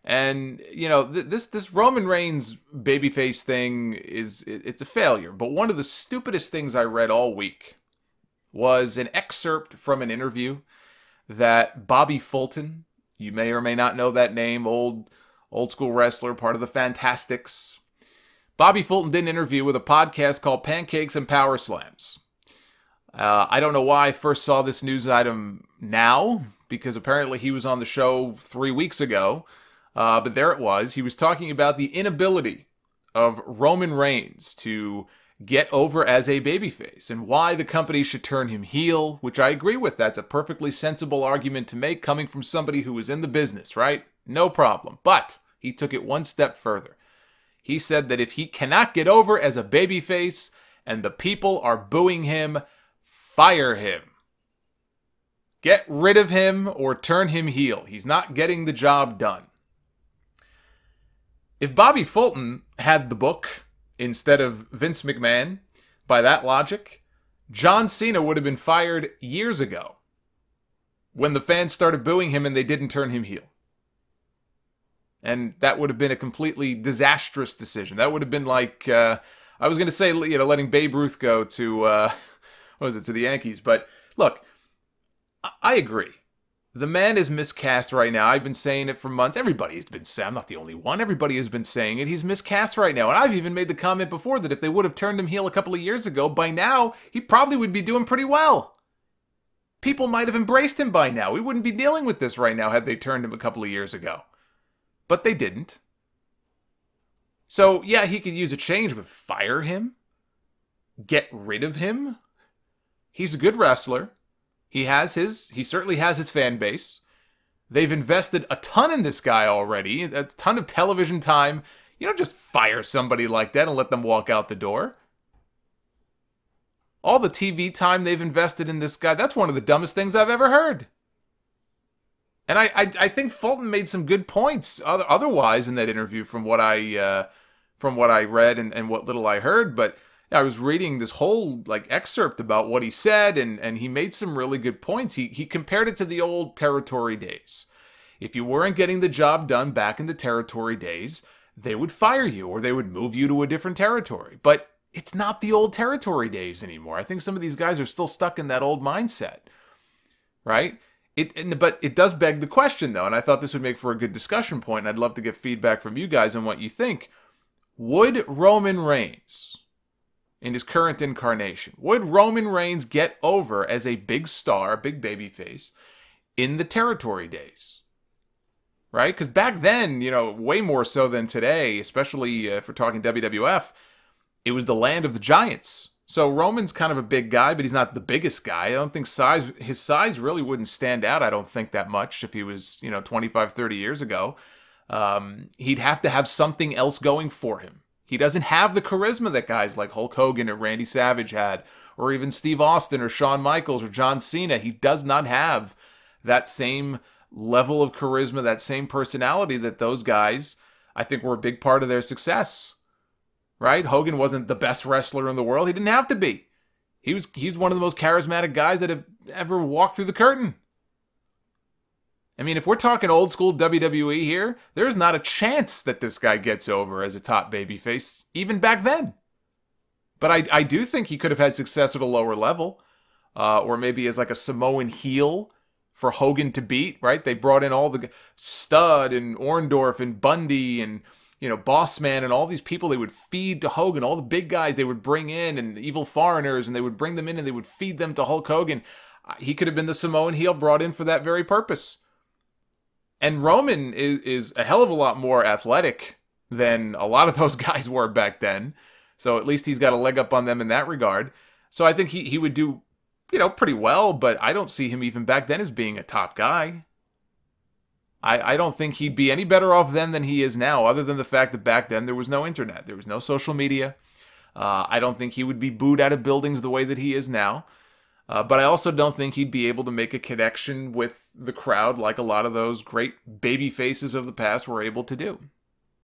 And, you know, this Roman Reigns babyface thing it's a failure. But one of the stupidest things I read all week was an excerpt from an interview that Bobby Fulton, you may or may not know that name, old school wrestler, part of the Fantastics. Bobby Fulton did an interview with a podcast called Pancakes and Power Slams. I don't know why I first saw this news item now, because apparently he was on the show 3 weeks ago. But there it was. He was talking about the inability of Roman Reigns to get over as a babyface and why the company should turn him heel, which I agree with. That's a perfectly sensible argument to make coming from somebody who was in the business, right? No problem. But he took it one step further. He said that if he cannot get over as a babyface and the people are booing him, fire him. Get rid of him or turn him heel. He's not getting the job done. If Bobby Fulton had the book instead of Vince McMahon, by that logic, John Cena would have been fired years ago when the fans started booing him and they didn't turn him heel. And that would have been a completely disastrous decision. That would have been like, I was going to say, you know, letting Babe Ruth go to, what was it, to the Yankees. But look, I agree. The man is miscast right now. I've been saying it for months. Everybody has been saying, I'm not the only one. Everybody has been saying it. He's miscast right now. And I've even made the comment before that if they would have turned him heel a couple of years ago, by now, he probably would be doing pretty well. People might have embraced him by now. We wouldn't be dealing with this right now had they turned him a couple of years ago. But they didn't. So, yeah, he could use a change, but fire him? Get rid of him? He's a good wrestler. He certainly has his fan base. They've invested a ton in this guy already, a ton of television time. You don't just fire somebody like that and let them walk out the door. All the TV time they've invested in this guy, that's one of the dumbest things I've ever heard. And I think Fulton made some good points otherwise in that interview from what I read and what little I heard, but I was reading this whole excerpt about what he said, and he made some really good points. He compared it to the old territory days. If you weren't getting the job done back in the territory days, they would fire you or they would move you to a different territory. But it's not the old territory days anymore. I think some of these guys are still stuck in that old mindset, right? But it does beg the question, though, and I thought this would make for a good discussion point, and I'd love to get feedback from you guys on what you think. Would Roman Reigns, in his current incarnation, would Roman Reigns get over as a big star, big babyface, in the territory days? Right? Because back then, way more so than today, especially if we're talking WWF, it was the land of the giants. So Roman's kind of a big guy, but he's not the biggest guy. I don't think his size really wouldn't stand out, I don't think, that much if he was, 25, 30 years ago. He'd have to have something else going for him. He doesn't have the charisma that guys like Hulk Hogan or Randy Savage had, or even Steve Austin or Shawn Michaels or John Cena. He does not have that same level of charisma, that same personality that those guys, I think, were a big part of their success. Right? Hogan wasn't the best wrestler in the world. He didn't have to be. He's one of the most charismatic guys that have ever walked through the curtain. I mean, if we're talking old school WWE here, there's not a chance that this guy gets over as a top babyface, even back then. But I do think he could have had success at a lower level, or maybe as like a Samoan heel for Hogan to beat, right? They brought in all the Stud and Orndorff and Bundy and Boss Man and all these people they would feed to Hogan, all the big guys they would bring in and the evil foreigners, and they would bring them in and they would feed them to Hulk Hogan. He could have been the Samoan heel brought in for that very purpose. And Roman is a hell of a lot more athletic than a lot of those guys were back then. So at least he's got a leg up on them in that regard. So I think he would do, pretty well, but I don't see him even back then as being a top guy. I don't think he'd be any better off then than he is now, other than the fact that back then there was no internet. There was no social media. I don't think he would be booed out of buildings the way that he is now. But I also don't think he'd be able to make a connection with the crowd like a lot of those great baby faces of the past were able to do.